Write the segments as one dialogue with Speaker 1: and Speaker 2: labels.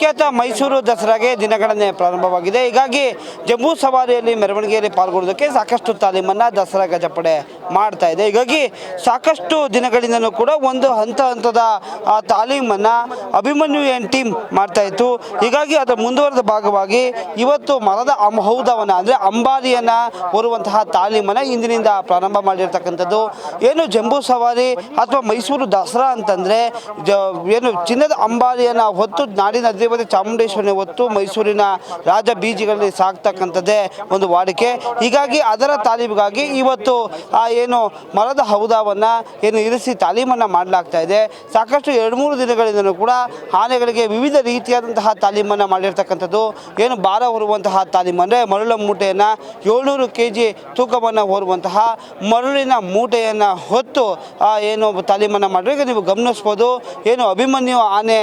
Speaker 1: ಖ್ಯಾತ ಮೈಸೂರು ದಸರಾಗೆ ದಿನಗಣನೆ ಪ್ರಾರಂಭವಾಗಿದೆ. ಹೀಗಾಗಿ ಜಂಬೂ ಸವಾರಿಯಲ್ಲಿ ಮೆರವಣಿಗೆಯಲ್ಲಿ ಪಾಲ್ಗೊಳ್ಳೋದಕ್ಕೆ ಸಾಕಷ್ಟು ತಾಲೀಮನ್ನು ದಸರಾ ಗಜಪಡೆ ಮಾಡ್ತಾ ಇದೆ. ಹೀಗಾಗಿ ಸಾಕಷ್ಟು ದಿನಗಳಿಂದಲೂ ಕೂಡ ಒಂದು ಹಂತದ ತಾಲೀಮನ್ನು ಅಭಿಮನ್ಯು ಟೀಮ್ ಮಾಡ್ತಾ ಇತ್ತು. ಹೀಗಾಗಿ ಅದರ ಮುಂದುವರೆದ ಭಾಗವಾಗಿ ಇವತ್ತು ಮರದ ಹೌದವನ್ನು ಅಂದರೆ ಅಂಬಾರಿಯನ್ನು ಹೊರುವಂತಹ ತಾಲೀಮನ್ನು ಇಂದಿನಿಂದ ಪ್ರಾರಂಭ ಮಾಡಿರ್ತಕ್ಕಂಥದ್ದು. ಏನು ಜಂಬೂ ಸವಾರಿ ಅಥವಾ ಮೈಸೂರು ದಸರಾ ಅಂತಂದರೆ ಏನು ಚಿನ್ನದ ಅಂಬಾರಿಯನ್ನು ಹೊತ್ತು ನಾಡಿನ ಅಧಿಪತಿ ಚಾಮುಂಡೇಶ್ವರಿನ ಹೊತ್ತು ಮೈಸೂರಿನ ರಾಜ ಬೀದಿಗಳಲ್ಲಿ ಸಾಕ್ತಕ್ಕಂಥದ್ದೇ ಒಂದು ವಾಡಿಕೆ. ಹೀಗಾಗಿ ಅದರ ತಾಲೀಮಿಗಾಗಿ ಇವತ್ತು ಏನು ಮರದ ಹೌದವನ್ನು ಏನು ಇರಿಸಿ ತಾಲೀಮನ್ನು ಮಾಡಲಾಗ್ತಾ ಇದೆ. ಸಾಕಷ್ಟು 2-3 ದಿನಗಳಿಂದಲೂ ಕೂಡ ಆನೆಗಳಿಗೆ ವಿವಿಧ ರೀತಿಯಾದಂತಹ ತಾಲೀಮನ್ನು ಮಾಡಿರ್ತಕ್ಕಂಥದ್ದು. ಏನು ಭಾರ ಹೊರುವಂತಹ ತಾಲೀಮು ಅಂದರೆ ಮರಳ ಮೂಟೆಯನ್ನು 700 kg ತೂಕವನ್ನು ಹೊರುವಂತಹ ಮರಳಿನ ಮೂಟೆಯನ್ನು ಹೊತ್ತು ಏನು ತಾಲೀಮನ್ನು ಮಾಡಿದ್ರು. ಈಗ ನೀವು ಗಮನಿಸ್ಬೋದು, ಏನು ಅಭಿಮನ್ಯು ಆನೆ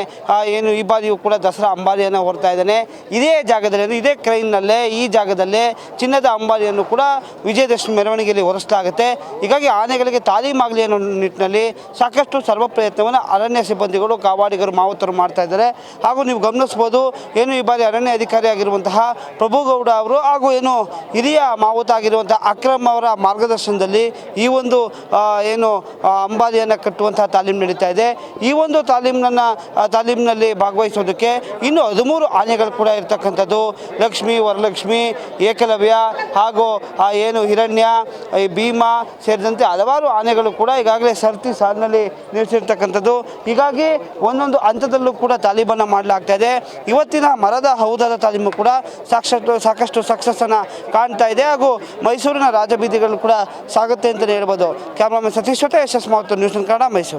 Speaker 1: ಏನು ಈ ಬಾರಿಯೂ ಕೂಡ ದಸರಾ ಅಂಬಾರಿಯನ್ನು ಹೊರ್ತಾ ಇದ್ದಾನೆ. ಇದೇ ಜಾಗದಲ್ಲಿ ಇದೇ ಕ್ರೈನ್ನಲ್ಲೇ ಈ ಜಾಗದಲ್ಲೇ ಚಿನ್ನದ ಅಂಬಾರಿಯನ್ನು ಕೂಡ ವಿಜಯದಶಮಿ ಮೆರವಣಿಗೆಯಲ್ಲಿ ಹೊರಿಸಲಾಗುತ್ತೆ. ಹೀಗಾಗಿ ಆನೆಗಳಿಗೆ ತಾಲೀಮಾಗಲಿ ಅನ್ನೋ ನಿಟ್ಟಿನಲ್ಲಿ ಸಾಕಷ್ಟು ಸರ್ವ ಪ್ರಯತ್ನವನ್ನು ಅರಣ್ಯ ಸಿಬ್ಬಂದಿಗಳು, ಕಾವಾಡಿಗರು, ಮಾವುತರು ಮಾಡ್ತಾ ಇದ್ದಾರೆ. ಹಾಗೂ ನೀವು ಗಮನಿಸ್ಬೋದು, ಏನು ಈ ಬಾರಿ ಅರಣ್ಯ ಅಧಿಕಾರಿ ಆಗಿರುವಂತಹ ಪ್ರಭುಗೌಡ ಅವರು ಹಾಗೂ ಏನು ಹಿರಿಯ ಮಾವುತ ಆಗಿರುವಂತಹ ಅಕ್ರಮ್ ಅವರ ಮಾರ್ಗದರ್ಶನದಲ್ಲಿ ಈ ಒಂದು ಏನು ಅಂಬಾರಿಯನ್ನು ಕಟ್ಟುವಂತಹ ತಾಲೀಮು ನಡೀತಾ ಇದೆ. ಈ ಒಂದು ತಾಲೀಮಿನಲ್ಲಿ ಭಾಗವಹಿಸೋದಕ್ಕೆ ಇನ್ನು 13 ಆನೆಗಳು ಕೂಡ ಇರ್ತಕ್ಕಂಥದ್ದು. ಲಕ್ಷ್ಮಿ, ವರಲಕ್ಷ್ಮಿ, ಏಕಲವ್ಯ ಹಾಗೂ ಏನು ಹಿರಣ್ಯ, ಭೀಮ ಸೇರಿದಂತೆ ಹಲವಾರು ಆನೆಗಳು ಕೂಡ ಈಗಾಗಲೇ ಸರ್ತಿ ಸಾಲಿನಲ್ಲಿ ನಿಲ್ಲಿಸಿರ್ತಕ್ಕಂಥದ್ದು. ಹೀಗಾಗಿ ಒಂದೊಂದು ಹಂತದಲ್ಲೂ ಕೂಡ ತಾಲೀಮನ್ನು ಮಾಡಲಾಗ್ತಾ ಇದೆ. ಇವತ್ತಿನ ಮರದ ಹೌದದ ತಾಲೀಮು ಕೂಡ ಸಾಕಷ್ಟು ಸಕ್ಸಸ್ಸನ್ನು ಕಾಣ್ತಾ ಇದೆ. ಹಾಗೂ ಮೈಸೂರಿನ ರಾಜಬೀದಿಗಳು ಕೂಡ ಸಾಗುತ್ತೆ ಅಂತಲೇ ಹೇಳ್ಬೋದು. ಕ್ಯಾಮ್ರಾಮನ್ ಸತೀಶ್ ಜೊತೆ SS ಮಾವತ್ತು, ನ್ಯೂಸ್ ಕನ್ನಡ, ಮೈಸೂರು.